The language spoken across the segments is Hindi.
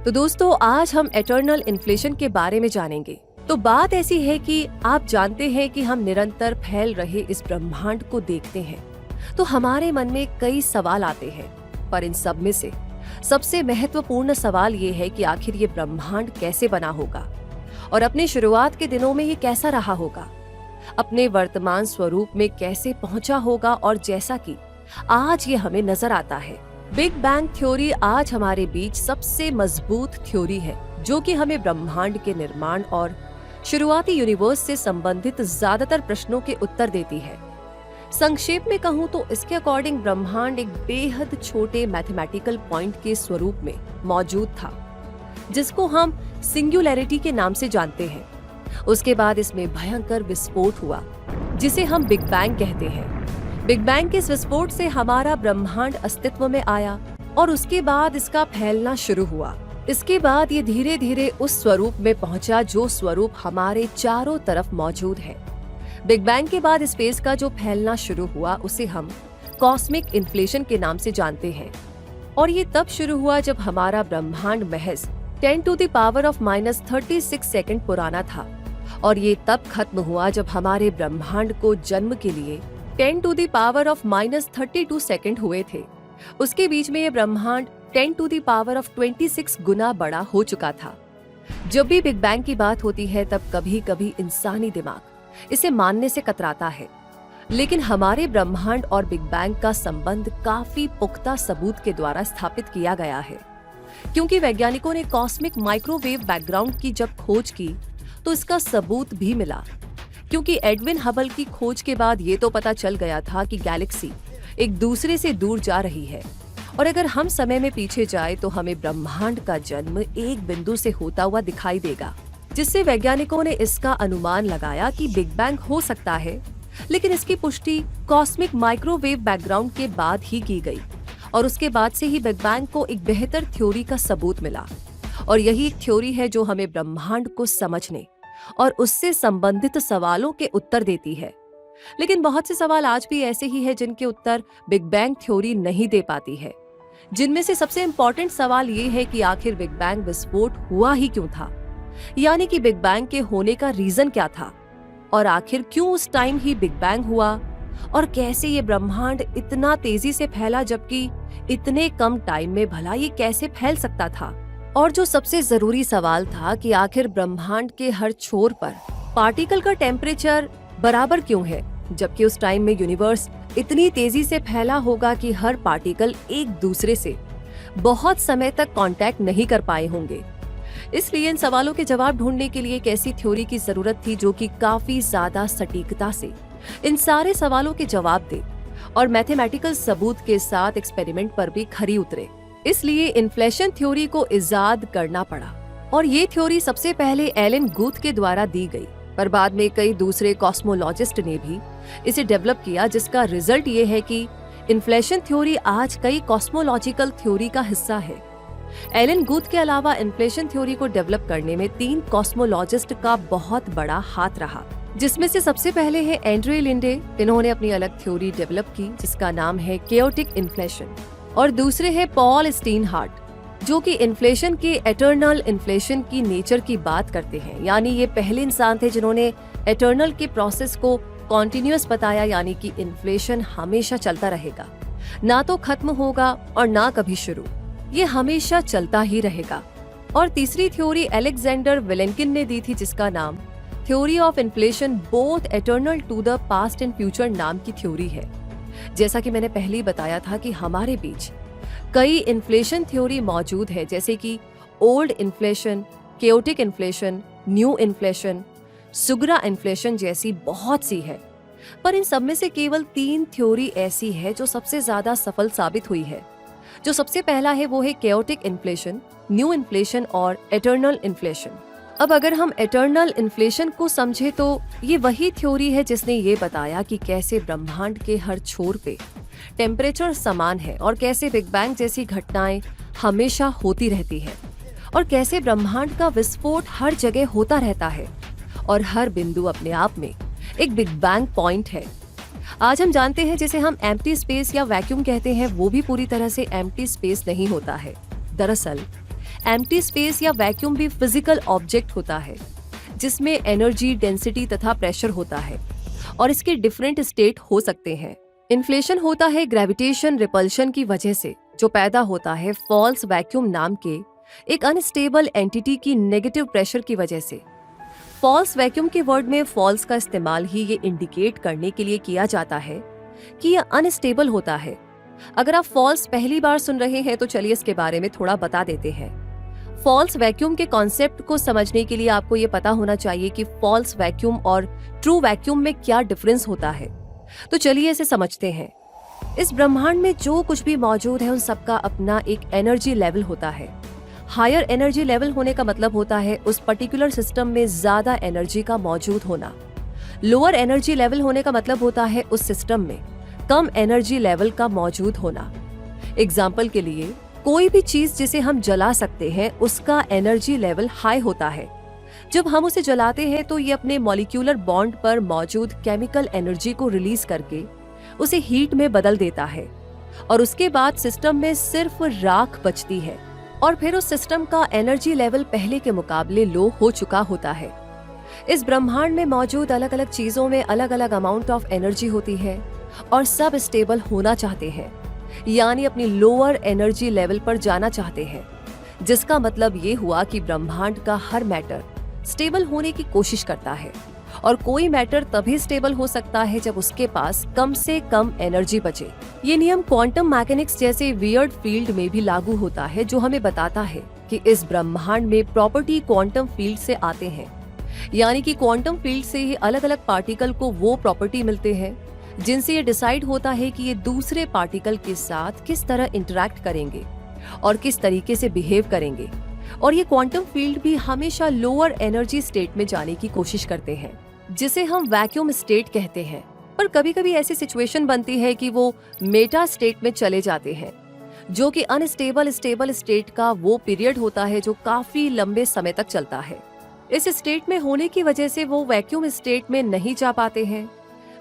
तो दोस्तों आज हम एटर्नल इन्फ्लेशन के बारे में जानेंगे। तो बात ऐसी है कि आप जानते हैं कि हम निरंतर फैल रहे इस ब्रह्मांड को देखते हैं तो हमारे मन में कई सवाल आते हैं, पर इन सब में से सबसे महत्वपूर्ण सवाल ये है कि आखिर ये ब्रह्मांड कैसे बना होगा और अपने शुरुआत के दिनों में ये कैसा रहा होगा, अपने वर्तमान स्वरूप में कैसे पहुंचा होगा। और जैसा कि आज ये हमें नजर आता है, बिग बैंग थ्योरी आज हमारे बीच सबसे मजबूत थ्योरी है जो कि हमें ब्रह्मांड के निर्माण और शुरुआती यूनिवर्स से संबंधित ज्यादातर प्रश्नों के उत्तर देती है। संक्षेप में कहूँ तो इसके अकॉर्डिंग ब्रह्मांड एक बेहद छोटे मैथमेटिकल पॉइंट के स्वरूप में मौजूद था जिसको हम सिंगुलैरिटी के नाम से जानते हैं। उसके बाद इसमें भयंकर विस्फोट हुआ जिसे हम बिग बैंग कहते हैं। बिग बैंग के इस विस्फोट से हमारा ब्रह्मांड अस्तित्व में आया और उसके बाद इसका फैलना शुरू हुआ। इसके बाद ये धीरे धीरे उस स्वरूप में पहुंचा जो स्वरूप हमारे चारों तरफ मौजूद है। बिग बैंग के बाद स्पेस का जो फैलना शुरू हुआ उसे हम कॉस्मिक इन्फ्लेशन के नाम से जानते हैं और ये तब शुरू हुआ जब हमारा ब्रह्मांड महज 10⁻⁻36 सेकंड पुराना था और ये तब खत्म हुआ जब हमारे ब्रह्मांड को जन्म के लिए 10⁻32 सेकंड हुए थे। उसके बीच में ये ब्रह्मांड 10⁻26 गुना बड़ा हो चुका था। जब भी बिग बैंग की बात होती है तब कभी कभी इंसानी दिमाग इसे मानने से कतराता है, लेकिन हमारे ब्रह्मांड और बिग बैंग का संबंध काफी पुख्ता सबूत के द्वारा स्थापित किया गया है। क्योंकि वैज्ञानिकों ने कॉस्मिक माइक्रोवेव बैकग्राउंड की जब खोज की तो इसका सबूत भी मिला, क्योंकि एडविन हबल की खोज के बाद ये तो पता चल गया था कि गैलेक्सी एक दूसरे से दूर जा रही है और अगर हम समय में पीछे जाए तो हमें ब्रह्मांड का जन्म एक बिंदु से होता हुआ दिखाई देगा, जिससे वैज्ञानिकों ने इसका अनुमान लगाया कि बिग बैंग हो सकता है। लेकिन इसकी पुष्टि कॉस्मिक माइक्रोवेव बैकग्राउंड के बाद ही की गई और उसके बाद से ही बिग बैंग को एक बेहतर थ्योरी का सबूत मिला और यही एक थ्योरी है जो हमें ब्रह्मांड को समझने और उससे संबंधित सवालों के उत्तर देती है। लेकिन बहुत से सवाल आज भी ऐसे ही हैं जिनके उत्तर बिग बैंग थ्योरी नहीं दे पाती है। जिनमें से सबसे इम्पोर्टेंट सवाल ये है कि आखिर बिग बैंग विस्फोट हुआ ही क्यों था, यानी कि बिग बैंग के होने का रीजन क्या था और आखिर क्यों उस टाइम ही बिग बैंग हुआ और कैसे ये ब्रह्मांड इतना तेजी से फैला जबकि इतने कम टाइम में भला ये कैसे फैल सकता था। और जो सबसे जरूरी सवाल था कि आखिर ब्रह्मांड के हर छोर पर पार्टिकल का टेम्परेचर बराबर क्यों है, जबकि उस टाइम में यूनिवर्स इतनी तेजी से फैला होगा कि हर पार्टिकल एक दूसरे से बहुत समय तक कांटेक्ट नहीं कर पाए होंगे। इसलिए इन सवालों के जवाब ढूंढने के लिए एक ऐसी थ्योरी की जरूरत थी जो कि काफी ज्यादा सटीकता से इन सारे सवालों के जवाब दे और मैथमेटिकल सबूत के साथ एक्सपेरिमेंट पर भी खरी उतरे। इसलिए इन्फ्लेशन थ्योरी को इजाद करना पड़ा और ये थ्योरी सबसे पहले एलन गुथ के द्वारा दी गई, पर बाद में कई दूसरे कॉस्मोलॉजिस्ट ने भी इसे डेवलप किया, जिसका रिजल्ट ये है कि इन्फ्लेशन थ्योरी आज कई कॉस्मोलॉजिकल थ्योरी का हिस्सा है। एलन गुथ के अलावा इन्फ्लेशन थ्योरी को डेवलप करने में 3 कॉस्मोलॉजिस्ट का बहुत बड़ा हाथ रहा, जिसमें से सबसे पहले है एंड्रे लिंडे। इन्होंने अपनी अलग थ्योरी डेवलप की जिसका नाम है केओटिक इन्फ्लेशन, और दूसरे है पॉल स्टीनहार्ट जो कि इन्फ्लेशन के एटर्नल इन्फ्लेशन की नेचर की बात करते हैं, यानी ये पहले इंसान थे जिन्होंने एटर्नल के प्रोसेस को कॉन्टिन्यूअस बताया, यानी कि इन्फ्लेशन हमेशा चलता रहेगा, ना तो खत्म होगा और ना कभी शुरू, ये हमेशा चलता ही रहेगा। और तीसरी थ्योरी अलेक्जेंडर विलेंकिन ने दी थी जिसका नाम theory of inflation both eternal to the past and future नाम की थ्योरी है। जैसा कि मैंने पहले ही बताया था कि हमारे बीच कई इन्फ्लेशन थ्योरी मौजूद है, जैसे कि old inflation, chaotic inflation, new inflation, सुग्रा इन्फ्लेशन जैसी बहुत सी है। पर इन सब में से केवल 3 थ्योरी ऐसी है जो सबसे ज्यादा सफल साबित हुई है। जो सबसे पहला है वो है केओटिक इन्फ्लेशन, न्यू इन्फ्लेशन और एटर्नल इन्फ्लेशन। अब अगर हम एटर्नल इन्फ्लेशन को समझे तो ये वही थ्योरी है जिसने ये बताया कि कैसे ब्रह्मांड के हर छोर पे टेम्परेचर समान है और कैसे बिग बैंग जैसी घटनाएं हमेशा होती रहती है और कैसे ब्रह्मांड का विस्फोट हर जगह होता रहता है और हर बिंदु अपने आप में एक बिग बैंग पॉइंट है। आज हम जानते हैं जिसे हम एम्प्टी स्पेस या वैक्यूम कहते हैं, वो भी पूरी तरह से एम्प्टी स्पेस नहीं होता है। दरअसल एम्प्टी स्पेस या वैक्यूम भी फिजिकल ऑब्जेक्ट होता है जिसमें एनर्जी, डेंसिटी तथा प्रेशर होता है और इसके डिफरेंट स्टेट हो सकते हैं। इन्फ्लेशन होता है ग्रेविटेशन रिपल्शन की वजह से, जो पैदा होता है फॉल्स वैक्यूम नाम के एक अनस्टेबल एंटिटी की नेगेटिव प्रेशर की वजह से। फॉल्स वैक्यूम के वर्ड में फॉल्स का इस्तेमाल ही ये इंडिकेट करने के लिए किया जाता है कि यह अनस्टेबल होता है। अगर आप फॉल्स पहली बार सुन रहे हैं तो चलिए इसके बारे में थोड़ा बता देते हैं। फॉल्स वैक्यूम के कॉन्सेप्ट को समझने के लिए आपको ये पता होना चाहिए कि फॉल्स वैक्यूम और ट्रू वैक्यूम में क्या डिफरेंस होता है। तो चलिए इसे समझते हैं। इस ब्रह्मांड में जो कुछ भी मौजूद है उन सबका अपना एक एनर्जी लेवल होता है। हायर एनर्जी लेवल होने का मतलब होता है उस पर्टिकुलर सिस्टम में ज्यादा एनर्जी का मौजूद होना। लोअर एनर्जी लेवल होने का मतलब होता है उस सिस्टम में कम एनर्जी लेवल का मौजूद होना। एग्जाम्पल के लिए, कोई भी चीज जिसे हम जला सकते हैं उसका एनर्जी लेवल हाई होता है। जब हम उसे जलाते हैं तो ये अपने मॉलिक्यूलर बॉन्ड पर मौजूद केमिकल एनर्जी को रिलीज करके उसे हीट में बदल देता है और उसके बाद सिस्टम में सिर्फ राख बचती है और फिर उस सिस्टम का एनर्जी लेवल पहले के मुकाबले लो हो चुका होता है। इस ब्रह्मांड में मौजूद अलग अलग चीजों में अलग अलग अमाउंट ऑफ एनर्जी होती है और सब स्टेबल होना चाहते हैं, यानी अपनी लोअर एनर्जी लेवल पर जाना चाहते हैं, जिसका मतलब ये हुआ कि ब्रह्मांड का हर मैटर स्टेबल होने की कोशिश करता है और कोई मैटर तभी स्टेबल हो सकता है जब उसके पास कम से कम एनर्जी बचे। ये नियम क्वांटम मैकेनिक्स जैसे वियर्ड फील्ड में भी लागू होता है, जो हमें बताता है कि इस ब्रह्मांड में प्रॉपर्टी क्वांटम फील्ड से आते हैं, यानी कि क्वांटम फील्ड से ही अलग अलग पार्टिकल को वो प्रॉपर्टी मिलते हैं जिनसे ये डिसाइड होता है कि ये दूसरे पार्टिकल के साथ किस तरह इंटरैक्ट करेंगे और किस तरीके से बिहेव करेंगे। और ये क्वांटम फील्ड भी हमेशा लोअर एनर्जी स्टेट में जाने की कोशिश करते हैं, जिसे हम वैक्यूम स्टेट कहते हैं। पर कभी कभी ऐसी सिचुएशन बनती है कि वो मेटा स्टेट में चले जाते हैं, जो कि अनस्टेबल स्टेबल स्टेट का वो पीरियड होता है जो काफी लंबे समय तक चलता है। इस स्टेट में होने की वजह से वो वैक्यूम स्टेट में नहीं जा पाते हैं,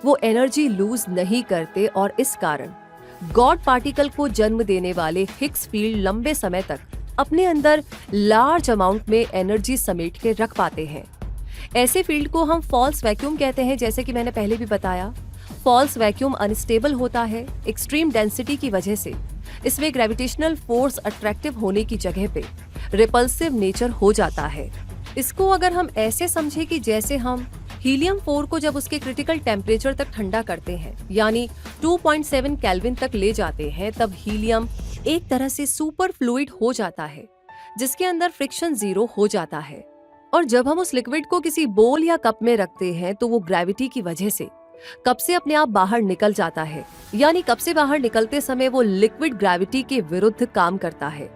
वो एनर्जी लूज नहीं करते और इस कारण गॉड पार्टिकल को जन्म देने वाले हिग्स फील्ड लंबे समय तक अपने अंदर लार्ज अमाउंट में एनर्जी समेट के रख पाते हैं। ऐसे फील्ड को हम फॉल्स वैक्यूम कहते हैं। जैसे कि मैंने पहले भी बताया, फॉल्स वैक्यूम अनस्टेबल होता है एक्सट्रीम डेंसिटी की वजह से। इसमें ग्रेविटेशनल फोर्स अट्रैक्टिव होने की जगह पे रिपल्सिव नेचर हो जाता है। इसको अगर हम ऐसे समझे कि जैसे हम हीलियम 4 को जब उसके क्रिटिकल टेम्परेचर तक ठंडा करते हैं, यानी 2.7 केल्विन तक ले जाते हैं, तब हीलियम एक तरह से सुपर फ्लूइड हो जाता है जिसके अंदर फ्रिक्शन जीरो हो जाता है। और जब हम उस लिक्विड को किसी बोल या कप में रखते हैं तो वो ग्रेविटी की वजह से कप से अपने आप बाहर निकल जाता है, यानी कप से बाहर निकलते समय वो लिक्विड ग्रेविटी के विरुद्ध काम करता है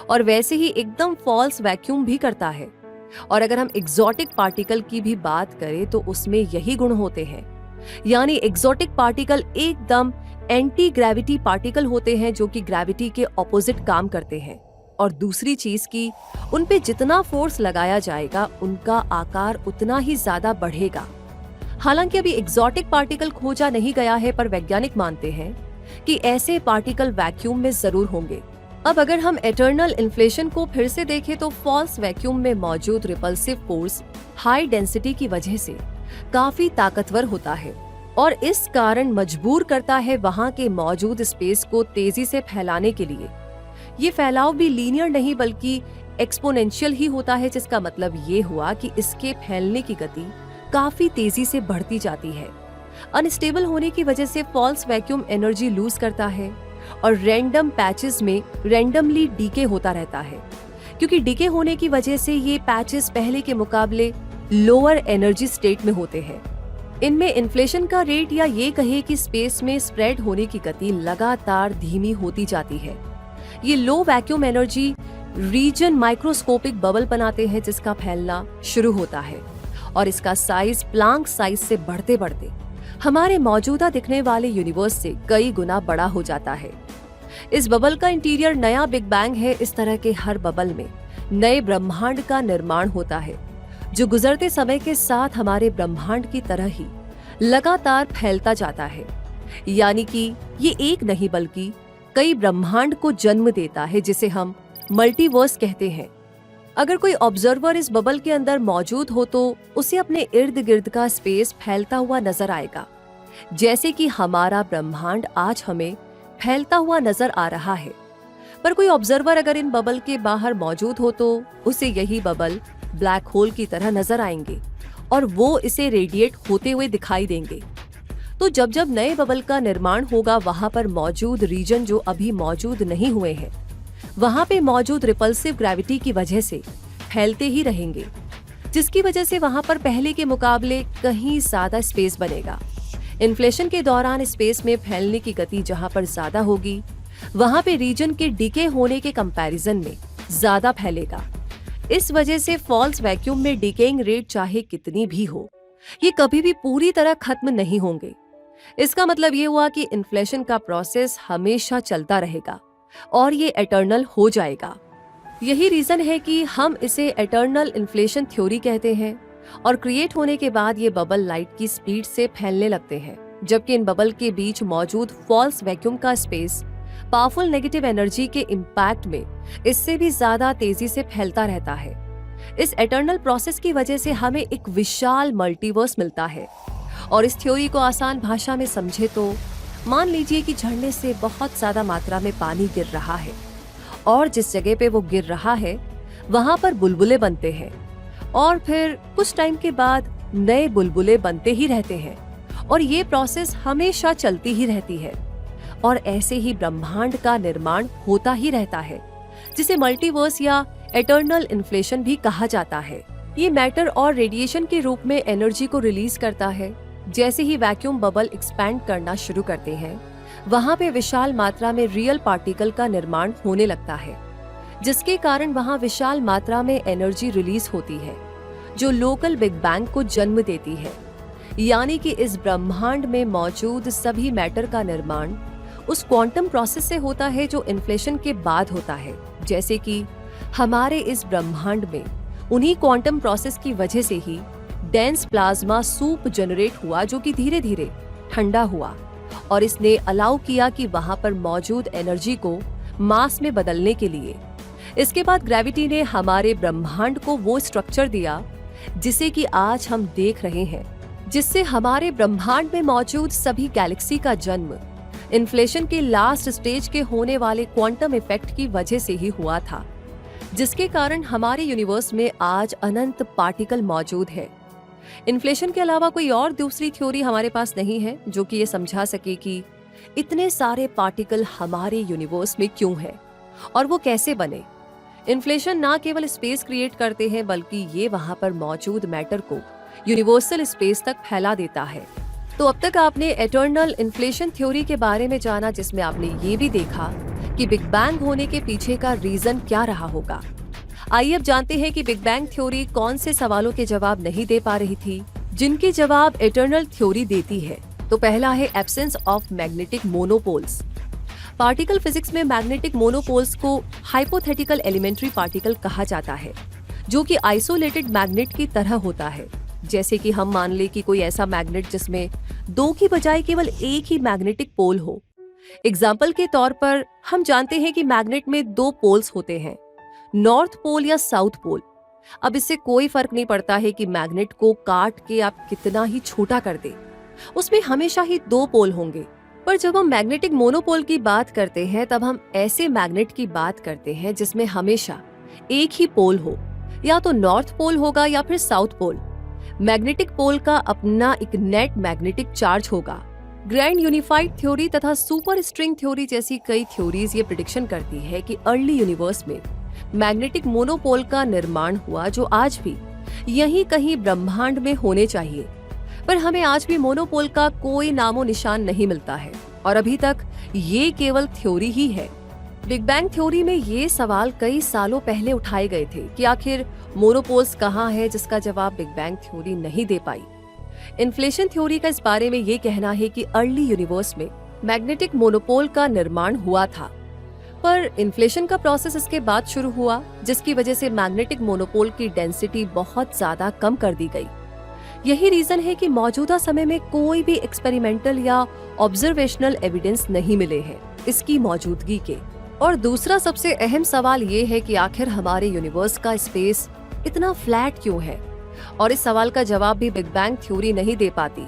और वैसे ही एकदम फॉल्स वैक्यूम भी करता है। और अगर हम एक्सोटिक पार्टिकल की भी बात करें तो उसमें यही गुण होते हैं, यानी एक्सोटिक पार्टिकल एकदम एंटी ग्रेविटी पार्टिकल होते हैं जो कि ग्रेविटी के ऑपोजिट काम करते हैं। और दूसरी चीज की उन पे जितना फोर्स लगाया जाएगा उनका आकार उतना ही ज्यादा बढ़ेगा। हालांकि अभी एक्सोटिक पार्टिकल खोजा नहीं गया है, पर वैज्ञानिक मानते हैं कि ऐसे पार्टिकल वैक्यूम में जरूर होंगे। अब अगर हम एटर्नल इन्फ्लेशन को फिर से देखें तो फॉल्स वैक्यूम में मौजूद रिपल्सिव फोर्स हाई डेंसिटी की वजह से काफी ताकतवर होता है और इस कारण मजबूर करता है वहां के मौजूद स्पेस को तेजी से फैलाने के लिए। ये फैलाव भी लीनियर नहीं बल्कि एक्सपोनेंशियल ही होता है, जिसका मतलब ये हुआ कि इसके फैलने की गति काफी तेजी से बढ़ती जाती है। अनस्टेबल होने की वजह से फॉल्स वैक्यूम एनर्जी लूज करता है और रैंडम पैचेस में रैंडमली डीके होता रहता है, क्योंकि डीके होने की वजह से ये पैचेस पहले के मुकाबले लोअर एनर्जी स्टेट में होते हैं। इनमें इन्फ्लेशन का रेट या ये कहे कि स्पेस में स्प्रेड होने की गति लगातार धीमी होती जाती है। ये low vacuum energy region microscopic bubble बनाते हैं जिसका फैलना शुरू होता है और इसका साइज प्लांक साइज से बढ़ते बढ़ते हमारे मौजूदा दिखने वाले यूनिवर्स से कई गुना बड़ा हो जाता है। इस बबल का इंटीरियर नया बिग बैंग है। इस तरह के हर बबल में नए ब्रह्मांड का निर्माण होता है जो गुजरते समय के साथ हमारे ब्रह्मांड की तरह ही लगातार फैलता जाता है, यानी कि ये एक नहीं बल्कि कई ब्रह्मांड को जन्म देता है जिसे हम मल्टीवर्स कहते हैं। अगर कोई ऑब्जर्वर इस बबल के अंदर मौजूद हो तो उसे अपने इर्द गिर्द का स्पेस फैलता हुआ नजर आएगा, जैसे कि हमारा ब्रह्मांड आज हमें फैलता हुआ नजर आ रहा है। पर कोई ऑब्जर्वर अगर इन बबल के बाहर मौजूद हो तो उसे यही बबल ब्लैक होल की तरह नजर आएंगे और वो इसे रेडिएट होते हुए दिखाई देंगे। तो जब जब नए बबल का निर्माण होगा, वहां पर मौजूद रीजन जो अभी मौजूद नहीं हुए हैं, वहां पे मौजूद रिपल्सिव ग्रेविटी की वजह से फैलते ही रहेंगे, जिसकी वजह से वहां पर पहले के मुकाबले कहीं ज्यादा स्पेस बनेगा। इन्फ्लेशन के दौरान स्पेस में फैलने की गति जहां पर ज्यादा होगी, वहां पे रीजन के डिके होने के कंपैरिजन में ज्यादा फैलेगा। इस वजह से फॉल्स वैक्यूम में डिकेइंग रेट चाहे कितनी भी हो, ये कभी भी पूरी तरह खत्म नहीं होंगे। इसका मतलब ये हुआ कि इन्फ्लेशन का प्रोसेस हमेशा चलता रहेगा और ये एटर्नल हो जाएगा। यही रीजन है कि हम इसे एटर्नल इन्फ्लेशन थ्योरी कहते हैं। और क्रिएट होने के बाद ये बबल लाइट की स्पीड से फैलने लगते हैं, जबकि इन बबल के बीच मौजूद फॉल्स वैक्यूम का स्पेस पावरफुल नेगेटिव एनर्जी के इम्पैक्ट में इससे भी ज्यादा तेजी से फैलता रहता है। इस एटर्नल प्रोसेस की वजह से हमें एक विशाल मल्टीवर्स मिलता है। और इस थ्योरी को आसान भाषा में समझे तो मान लीजिए कि झरने से बहुत ज्यादा मात्रा में पानी गिर रहा है और जिस जगह पे वो गिर रहा है वहां पर बुलबुले बनते हैं और फिर कुछ टाइम के बाद नए बुलबुले बनते ही रहते हैं और ये प्रोसेस हमेशा चलती ही रहती है। और ऐसे ही ब्रह्मांड का निर्माण होता ही रहता है, जिसे मल्टीवर्स या एटर्नल इन्फ्लेशन भी कहा जाता है। ये मैटर और रेडिएशन के रूप में एनर्जी को रिलीज करता है। जैसे ही वैक्यूम बबल एक्सपैंड करना शुरू करते हैं, वहां पे विशाल मात्रा में रियल पार्टिकल का निर्माण होने लगता है, जिसके कारण वहां विशाल मात्रा में एनर्जी रिलीज होती है, जो लोकल बिग बैंग को जन्म देती है। यानी कि इस ब्रह्मांड में मौजूद सभी मैटर का निर्माण उस क्वांटम प्रोसेस से होता है जो इन्फ्लेशन के बाद होता है। जैसे कि हमारे इस ब्रह्मांड में उन्हीं क्वांटम प्रोसेस की वजह से ही डेंस प्लाज्मा सूप जनरेट हुआ, जो कि धीरे धीरे ठंडा हुआ और इसने अलाउ किया कि वहां पर मौजूद एनर्जी को मास में बदलने के लिए। इसके बाद ग्रेविटी ने हमारे ब्रह्मांड को वो स्ट्रक्चर दिया जिसे कि आज हम देख रहे हैं, जिससे हमारे ब्रह्मांड में मौजूद सभी गैलेक्सी का जन्म इन्फ्लेशन के लास्ट स्टेज के होने वाले क्वांटम इफेक्ट की वजह से ही हुआ था, जिसके कारण हमारे यूनिवर्स में आज अनंत पार्टिकल मौजूद है। इन्फ्लेशन के अलावा कोई और दूसरी थ्योरी हमारे पास नहीं है जो कि ये समझा सके कि इतने सारे पार्टिकल हमारे यूनिवर्स में क्यों हैं और वो कैसे बने। इन्फ्लेशन ना केवल स्पेस क्रिएट करते हैं, बल्कि ये वहां पर मौजूद मैटर को यूनिवर्सल स्पेस तक फैला देता है। तो अब तक आपने एटर्नल इन्फ्लेशन थ्योरी के बारे में जाना, जिसमें आपने ये भी देखा कि बिग बैंग होने के पीछे का रीजन क्या रहा होगा। आइए अब जानते हैं कि बिग बैंग थ्योरी कौन से सवालों के जवाब नहीं दे पा रही थी, जिनके जवाब एटर्नल थ्योरी देती है। तो पहला है absence of magnetic monopoles. Particle physics में मैग्नेटिक मोनोपोल्स को हाइपोथेटिकल एलिमेंट्री पार्टिकल कहा जाता है, जो कि आइसोलेटेड मैग्नेट की तरह होता है। जैसे कि हम मान ले कि कोई ऐसा मैग्नेट जिसमें दो की बजाय केवल एक ही मैग्नेटिक पोल हो। एग्जाम्पल के तौर पर हम जानते हैं कि मैग्नेट में दो पोल्स होते हैं, नॉर्थ पोल या साउथ पोल। अब इससे कोई फर्क नहीं पड़ता है कि मैग्नेट को काट के आप कितना ही छोटा कर दे, उसमें हमेशा ही दो पोल होंगे। पर जब हम मैग्नेटिक मोनोपोल की बात करते हैं, तब हम ऐसे मैग्नेट की बात करते हैं जिसमें हमेशा एक ही पोल हो, या तो नॉर्थ पोल होगा या फिर साउथ पोल। मैग्नेटिक पोल का अपना एक नेट मैग्नेटिक चार्ज होगा। ग्रैंड यूनिफाइड थ्योरी तथा सुपर स्ट्रिंग थ्योरी जैसी कई थ्योरीज ये प्रिडिक्शन करती है कि अर्ली यूनिवर्स में मैग्नेटिक मोनोपोल का निर्माण हुआ, जो आज भी यहीं कहीं ब्रह्मांड में होने चाहिए। पर हमें आज भी मोनोपोल का कोई नामो निशान नहीं मिलता है और अभी तक ये केवल थ्योरी ही है। बिग बैंग थ्योरी में ये सवाल कई सालों पहले उठाए गए थे कि आखिर मोनोपोल्स कहाँ है, जिसका जवाब बिग बैंग थ्योरी नहीं दे पाई। इन्फ्लेशन थ्योरी का इस बारे में ये कहना है कि अर्ली यूनिवर्स में मैग्नेटिक मोनोपोल का निर्माण हुआ था, पर इन्फ्लेशन का प्रोसेस इसके बाद शुरू हुआ, जिसकी वजह से मैग्नेटिक मोनोपोल की डेंसिटी बहुत ज्यादा कम कर दी गई। यही रीजन है कि मौजूदा समय में कोई भी एक्सपेरिमेंटल या ऑब्जर्वेशनल एविडेंस नहीं मिले हैं इसकी मौजूदगी के। और दूसरा सबसे अहम सवाल ये है कि आखिर हमारे यूनिवर्स का स्पेस इतना फ्लैट क्यों है? और इस सवाल का जवाब भी बिग बैंग थ्योरी नहीं दे पाती।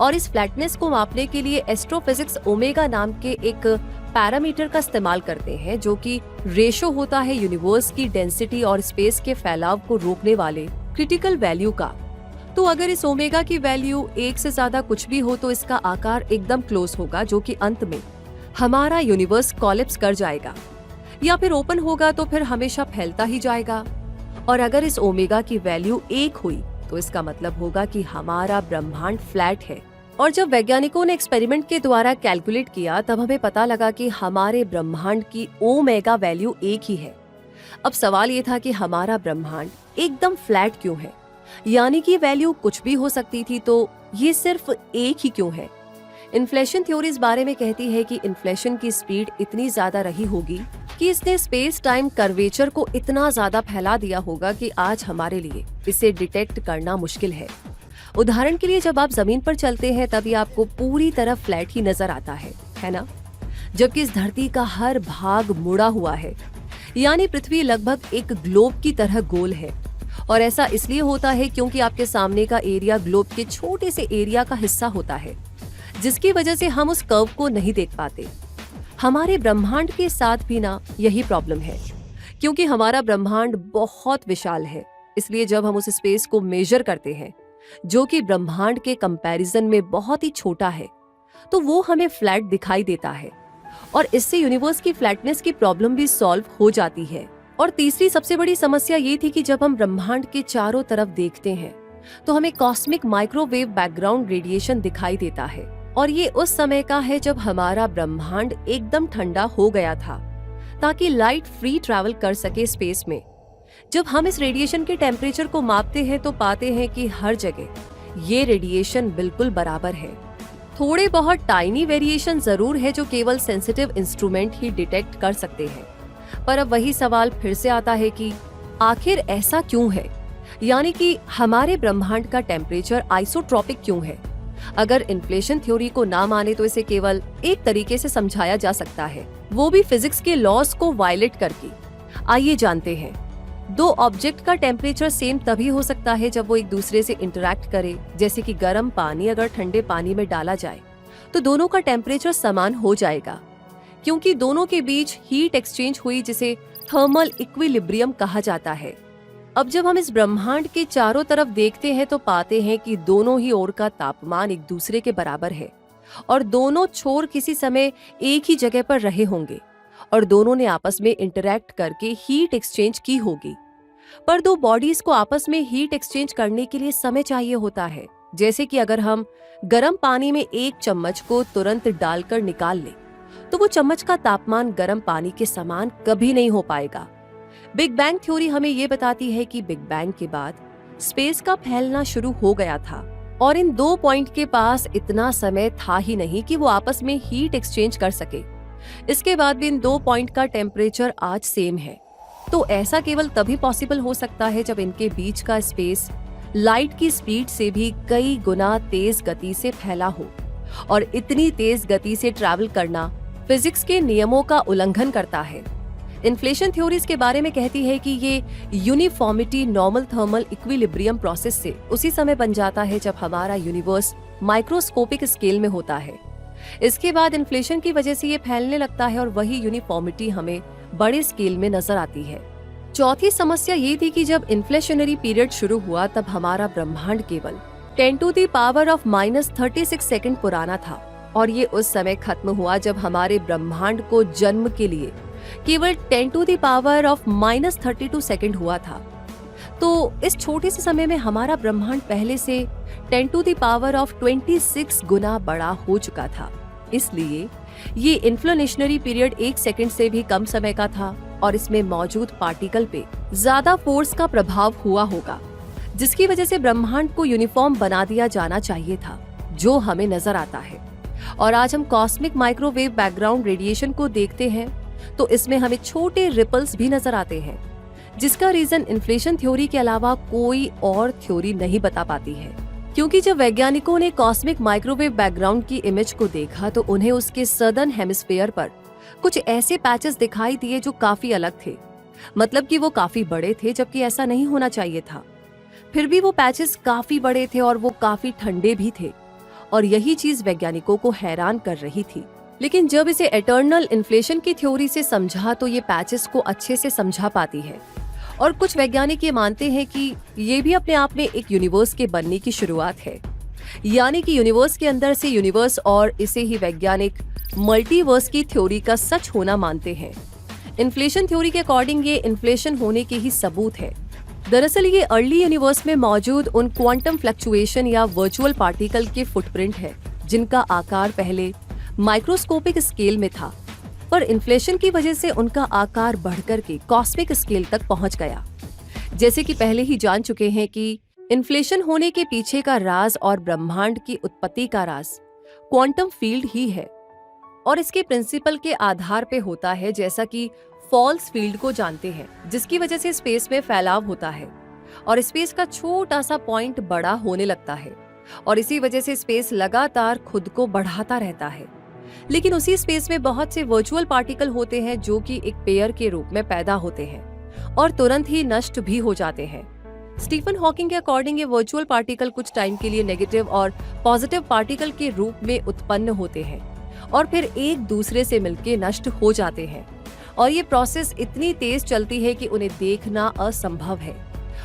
और इस फ्लैटनेस को मापने के लिए एस्ट्रोफिजिक्स ओमेगा नाम के एक पैरामीटर का इस्तेमाल करते हैं, जो कि रेशो होता है यूनिवर्स की डेंसिटी और स्पेस के फैलाव को रोकने वाले क्रिटिकल वैल्यू का। तो अगर इस ओमेगा की वैल्यू 1 से ज्यादा कुछ भी हो तो इसका आकार एकदम क्लोज होगा, जो कि अंत में हमारा यूनिवर्स कॉलेप्स कर जाएगा, या फिर ओपन होगा तो फिर हमेशा फैलता ही जाएगा। और अगर इस ओमेगा की वैल्यू 1 हुई तो इसका मतलब होगा कि हमारा ब्रह्मांड फ्लैट है। और जब वैज्ञानिकों ने एक्सपेरिमेंट के द्वारा कैलकुलेट किया तब हमें पता लगा कि हमारे ब्रह्मांड की ओमेगा वैल्यू 1 ही है। अब सवाल ये था कि हमारा ब्रह्मांड एकदम फ्लैट क्यों है, यानी कि वैल्यू कुछ भी हो सकती थी, तो ये सिर्फ 1 ही क्यों है? इन्फ्लेशन थ्योरी इस बारे में कहती है कि इन्फ्लेशन की स्पीड इतनी ज्यादा रही होगी कि इसने स्पेस टाइम कर्वेचर को इतना ज्यादा फैला दिया होगा कि आज हमारे लिए इसे डिटेक्ट करना मुश्किल है। उदाहरण के लिए जब आप जमीन पर चलते हैं तब ये आपको पूरी तरह फ्लैट ही नजर आता है ना? जबकि इस धरती का हर भाग मुड़ा हुआ है, यानी पृथ्वी लगभग एक ग्लोब की तरह गोल है। और ऐसा इसलिए होता है क्योंकि आपके सामने का एरिया ग्लोब के छोटे से एरिया का हिस्सा होता है, जिसकी वजह से हम उस कर्व को नहीं देख पाते। हमारे ब्रह्मांड के साथ भी ना यही प्रॉब्लम है, क्योंकि हमारा ब्रह्मांड बहुत विशाल है। इसलिए जब हम उस स्पेस को मेजर करते हैं, जो कि ब्रह्मांड के कंपैरिजन में बहुत ही छोटा है, तो वो हमें फ्लैट दिखाई देता है। और इससे यूनिवर्स की फ्लैटनेस की प्रॉब्लम भी सॉल्व हो जाती है। और तीसरी सबसे बड़ी समस्या ये थी कि जब हम ब्रह्मांड के चारों तरफ देखते हैं तो हमें कॉस्मिक माइक्रोवेव बैकग्राउंड रेडिएशन दिखाई देता है। और ये उस समय का है जब हमारा ब्रह्मांड एकदम ठंडा हो गया था, ताकि लाइट फ्री ट्रैवल कर सके स्पेस में। जब हम इस रेडिएशन के टेम्परेचर को मापते हैं तो पाते हैं कि हर जगह ये रेडिएशन बिल्कुल बराबर है। थोड़े बहुत टाइनी वेरिएशन जरूर है जो केवल सेंसिटिव इंस्ट्रूमेंट ही डिटेक्ट कर सकते हैं। पर अब वही सवाल फिर से आता है कि आखिर ऐसा क्यों है, यानी कि हमारे ब्रह्मांड का टेम्परेचर आइसोट्रॉपिक क्यों है? अगर इन्फ्लेशन थ्योरी को ना माने तो इसे केवल एक तरीके से समझाया जा सकता है, वो भी फिजिक्स के लॉज को वायलेट करके। आइए जानते हैं। दो ऑब्जेक्ट का टेम्परेचर सेम तभी हो सकता है जब वो एक दूसरे से इंटरैक्ट करे। जैसे कि गर्म पानी अगर ठंडे पानी में डाला जाए तो दोनों का टेम्परेचर समान हो जाएगा, क्योंकि दोनों के बीच हीट एक्सचेंज हुई, जिसे थर्मल इक्विलिब्रियम कहा जाता है। अब जब हम इस ब्रह्मांड के चारों तरफ देखते हैं तो पाते हैं कि दोनों ही ओर का तापमान एक दूसरे के बराबर है और दोनों छोर किसी समय एक ही जगह पर रहे होंगे और दोनों ने आपस में इंटरैक्ट करके हीट एक्सचेंज की होगी। पर दो बॉडीज को आपस में हीट एक्सचेंज करने के लिए समय चाहिए होता है। जैसे कि अगर हम गर्म पानी में एक चम्मच को तुरंत डालकर निकाल लें तो वो चम्मच का तापमान गर्म पानी के समान कभी नहीं हो पाएगा। बिग बैंग थ्योरी हमें ये बताती है कि बिग बैंग के बाद स्पेस का फैलना शुरू हो गया था और इन दो पॉइंट के पास इतना समय था ही नहीं कि वो आपस में हीट एक्सचेंज कर सके। इसके बाद भी इन दो पॉइंट का टेम्परेचर आज सेम है। तो ऐसा केवल तभी पॉसिबल हो सकता है जब इनके बीच का स्पेस लाइट की स्पीड से भी कई गुना तेज गति से फैला हो, और इतनी तेज गति से ट्रैवल करना फिजिक्स के नियमों का उल्लंघन करता है। इन्फ्लेशन थ्योरी इसके बारे में कहती है कि ये uniformity normal thermal equilibrium process से उसी समय बन जाता है जब हमारा यूनिवर्स माइक्रोस्कोपिक स्केल में होता है। इसके बाद इन्फ्लेशन की वजह से ये फैलने लगता है और वही यूनिफॉर्मिटी हमें बड़े स्केल में नजर आती है। चौथी समस्या ये थी कि जब इन्फ्लेशनरी पीरियड शुरू हुआ तब हमारा ब्रह्मांड केवल 10⁻⁻36 सेकंड पुराना था, और ये उस समय खत्म हुआ जब हमारे ब्रह्मांड को जन्म के लिए केवल 10⁻32 सेकंड हुआ था। तो इस छोटे से समय में हमारा ब्रह्मांड पहले से 10⁻26 गुना बड़ा हो चुका था। इसलिए ये इन्फ्लेशनरी पीरियड 1 सेकंड से भी कम समय का था और इसमें मौजूद पार्टिकल पे ज्यादा फोर्स का प्रभाव हुआ होगा, जिसकी वजह से ब्रह्मांड को यूनिफॉर्म बना दिया जाना चाहिए था, जो हमें नजर आता है। और आज हम कॉस्मिक माइक्रोवेव बैकग्राउंड रेडिएशन को देखते हैं तो इसमें हमें छोटे रिपल्स भी नजर आते हैं, जिसका रीजन इन्फ्लेशन थ्योरी के अलावा कोई और थ्योरी नहीं बता पाती है। क्योंकि जब वैज्ञानिकों ने कॉस्मिक माइक्रोवेव बैकग्राउंड की इमेज को देखा तो उन्हें उसके सदर्न हेमिस्फीयर पर कुछ ऐसे पैचेस दिखाई दिए जो काफी अलग थे, मतलब कि वो काफी बड़े थे, जबकि ऐसा नहीं होना चाहिए था। फिर भी वो पैचेस काफी बड़े थे और वो काफी ठंडे भी थे, और यही चीज वैज्ञानिकों को हैरान कर रही थी। लेकिन जब इसे एटर्नल इन्फ्लेशन की थ्योरी से समझा तो ये पैचेस को अच्छे से समझा पाती है। और कुछ वैज्ञानिक ये मानते हैं कि ये भी अपने आप में एक यूनिवर्स के बनने की शुरुआत है, यानी कि यूनिवर्स के अंदर से यूनिवर्स, और इसे ही वैज्ञानिक मल्टीवर्स की थ्योरी का सच होना मानते हैं। इन्फ्लेशन थ्योरी के अकॉर्डिंग ये इन्फ्लेशन होने के ही सबूत है। दरअसल ये अर्ली यूनिवर्स में मौजूद उन क्वांटम फ्लक्चुएशन या वर्चुअल पार्टिकल के फुटप्रिंट है जिनका आकार पहले माइक्रोस्कोपिक स्केल में था, पर इन्फ्लेशन की वजह से उनका आकार बढ़कर के कॉस्मिक स्केल तक पहुंच गया। जैसे कि पहले ही जान चुके हैं कि इन्फ्लेशन होने के पीछे का राज और ब्रह्मांड की उत्पत्ति का राज क्वांटम फील्ड ही है, और इसके प्रिंसिपल के आधार पे होता है, जैसा कि फॉल्स फील्ड को जानते हैं, जिसकी वजह से स्पेस में फैलाव होता है और स्पेस का छोटा सा पॉइंट बड़ा होने लगता है, और इसी वजह से स्पेस लगातार खुद को बढ़ाता रहता है। लेकिन उसी स्पेस में बहुत से वर्चुअल पार्टिकल होते हैं जो कि एक पेयर के रूप में पैदा होते हैं और तुरंत ही नष्ट भी हो जाते हैं। स्टीफन हॉकिंग के अकॉर्डिंग ये वर्चुअल पार्टिकल कुछ टाइम के लिए नेगेटिव और पॉजिटिव पार्टिकल के रूप में उत्पन्न होते हैं और फिर एक दूसरे से मिलकर नष्ट हो जाते हैं, और ये प्रोसेस इतनी तेज चलती है कि उन्हें देखना असंभव है।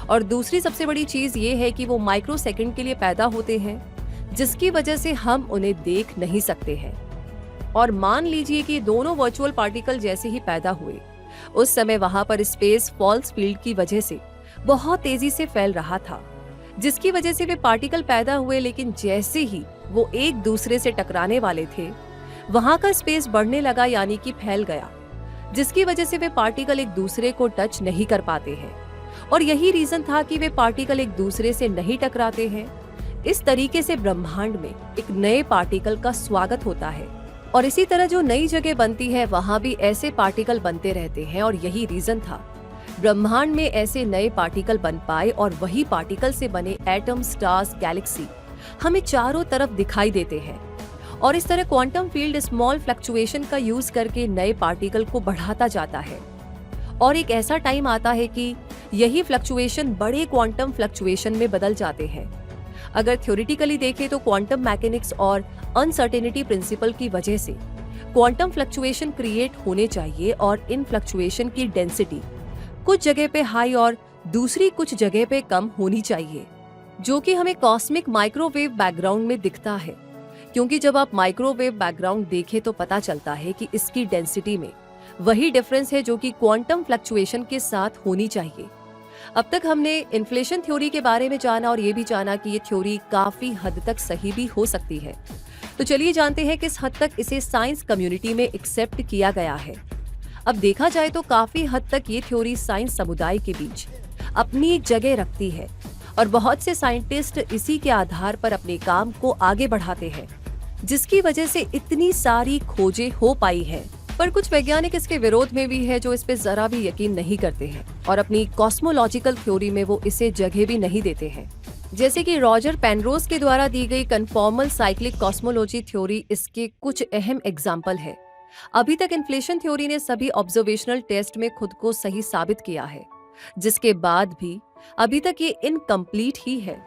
और दूसरी सबसे बड़ी चीज ये है कि वो माइक्रो सेकंड के लिए पैदा होते हैं, जिसकी वजह से हम उन्हें देख नहीं सकते हैं। और मान लीजिए कि दोनों वर्चुअल पार्टिकल जैसे ही पैदा हुए, उस समय वहां पर स्पेस फॉल्स फील्ड की वजह से बहुत तेजी से फैल रहा था, जिसकी वजह से वे पार्टिकल पैदा हुए। लेकिन जैसे ही वो एक दूसरे से टकराने वाले थे, वहां का स्पेस बढ़ने लगा, यानी कि फैल गया, जिसकी वजह से वे पार्टिकल एक दूसरे को टच नहीं कर पाते हैं। और यही रीजन था कि वे पार्टिकल एक दूसरे से नहीं टकराते हैं। इस तरीके से ब्रह्मांड में एक नए पार्टिकल का स्वागत होता है, और इसी तरह जो नई जगह बनती है वहां भी ऐसे पार्टिकल बनते रहते हैं। और यही रीजन था ब्रह्मांड में ऐसे नए पार्टिकल बन पाए, और वही पार्टिकल से बने एटम, स्टार्स, गैलेक्सी हमें चारों तरफ दिखाई देते हैं। और इस तरह क्वांटम फील्ड स्मॉल फ्लक्चुएशन का यूज करके नए पार्टिकल को बढ़ाता जाता है, और एक ऐसा टाइम आता है कि यही फ्लक्चुएशन बड़े क्वांटम फ्लक्चुएशन में बदल जाते हैं। अगर थ्योरेटिकली देखें तो क्वांटम मैकेनिक्स और अनसर्टेनिटी प्रिंसिपल की वजह से क्वांटम फ्लक्चुएशन क्रिएट होने चाहिए, और इन फ्लक्चुएशन की डेंसिटी कुछ जगह पे हाई और दूसरी कुछ जगह पे कम होनी चाहिए, जो कि हमें कॉस्मिक माइक्रोवेव बैकग्राउंड में दिखता है। क्योंकि जब आप माइक्रोवेव बैकग्राउंड देखें तो पता चलता है कि इसकी डेंसिटी में वही डिफरेंस है जो कि क्वांटम फ्लक्चुएशन के साथ होनी चाहिए। अब तक हमने इन्फ्लेशन थ्योरी के बारे में जाना, और ये भी जाना कि ये थ्योरी काफी हद तक सही भी हो सकती है। तो चलिए जानते हैं किस हद तक इसे साइंस कम्युनिटी में एक्सेप्ट किया गया है। अब देखा जाए तो काफी हद तक ये थ्योरी साइंस समुदाय के बीच अपनी जगह रखती है, और बहुत से साइंटिस्ट इसी के आधार पर अपने काम को आगे बढ़ाते हैं, जिसकी वजह से इतनी सारी खोजें हो पाई है। पर कुछ वैज्ञानिक इसके विरोध में भी है, जो इस पे जरा भी यकीन नहीं करते हैं, और अपनी कॉस्मोलॉजिकल थ्योरी में वो इसे जगह भी नहीं देते हैं। जैसे कि रॉजर पेनरोज के द्वारा दी गई कन्फॉर्मल साइक्लिक कॉस्मोलॉजी थ्योरी इसके कुछ अहम एग्जाम्पल है। अभी तक इन्फ्लेशन थ्योरी ने सभी ऑब्जर्वेशनल टेस्ट में खुद को सही साबित किया है, जिसके बाद भी अभी तक ये इनकम्प्लीट ही है,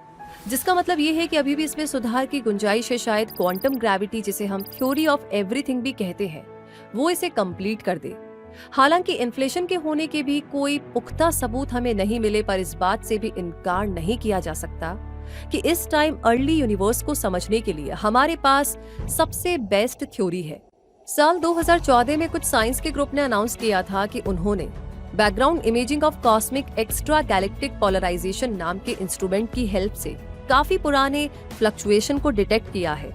जिसका मतलब ये है कि अभी भी इसमें सुधार की गुंजाइश है। शायद क्वांटम ग्रेविटी, जिसे हम थ्योरी ऑफ एवरीथिंग भी कहते हैं, वो इसे कंप्लीट कर दे। हालांकि इन्फ्लेशन के होने के भी कोई पुख्ता सबूत हमें नहीं मिले, पर इस बात से भी इनकार नहीं किया जा सकता कि इस टाइम अर्ली यूनिवर्स को समझने के लिए हमारे पास सबसे बेस्ट थ्योरी है। साल 2014 में कुछ साइंस के ग्रुप ने अनाउंस किया था कि उन्होंने background imaging of cosmic extra galactic polarization नाम के इंस्ट्रूमेंट की हेल्प से काफी पुराने फ्लक्चुएशन को डिटेक्ट किया है,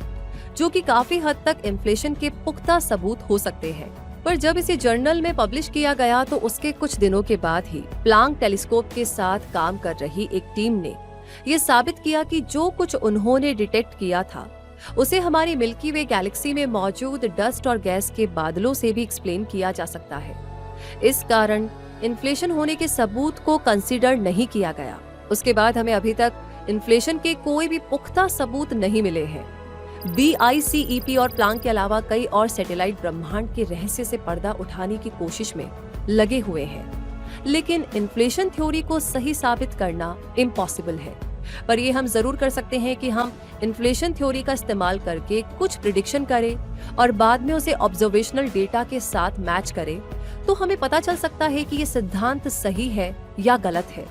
जो कि काफी हद तक इन्फ्लेशन के पुख्ता सबूत हो सकते हैं। पर जब इसे जर्नल में पब्लिश किया गया तो उसके कुछ दिनों के बाद ही प्लांक टेलीस्कोप के साथ काम कर रही एक टीम ने ये साबित किया कि जो कुछ उन्होंने डिटेक्ट किया था उसे हमारी मिल्की वे गैलेक्सी में मौजूद डस्ट और गैस के बादलों से भी एक्सप्लेन किया जा सकता है। इस कारण इन्फ्लेशन होने के सबूत को कंसीडर नहीं किया गया। उसके बाद हमें अभी तक इन्फ्लेशन के कोई भी पुख्ता सबूत नहीं मिले हैं। BICEP और प्लांक के अलावा कई और सैटेलाइट ब्रह्मांड के रहस्य से पर्दा उठाने की कोशिश में लगे हुए हैं। लेकिन इन्फ्लेशन थ्योरी को सही साबित करना इम्पॉसिबल है। पर ये हम जरूर कर सकते हैं कि हम इन्फ्लेशन थ्योरी का इस्तेमाल करके कुछ प्रिडिक्शन करें और बाद में उसे ऑब्जर्वेशनल डेटा के साथ मैच करें, तो हमें पता चल सकता है कि ये सिद्धांत सही है या गलत है।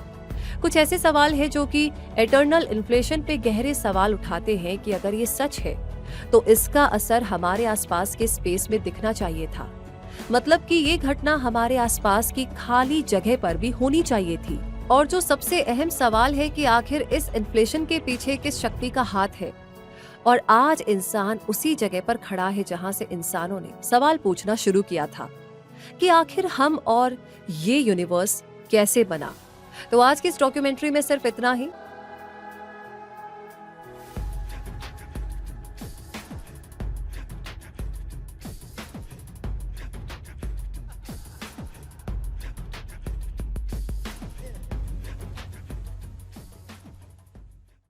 कुछ ऐसे सवाल हैं जो कि एटर्नल इन्फ्लेशन पे गहरे सवाल उठाते हैं कि अगर ये सच है तो इसका असर हमारे आसपास के स्पेस में दिखना चाहिए था। मतलब कि ये घटना हमारे आसपास की खाली जगह पर भी होनी चाहिए थी। और जो सबसे अहम सवाल है कि आखिर इस इन्फ्लेशन के पीछे किस शक्ति का हाथ है। और आज इंसान उसी जगह पर खड़ा है जहां से इंसानों ने सवाल पूछना शुरू किया था कि आखिर हम और ये यूनिवर्स कैसे बना। तो आज की इस डॉक्यूमेंट्री में सिर्फ इतना ही।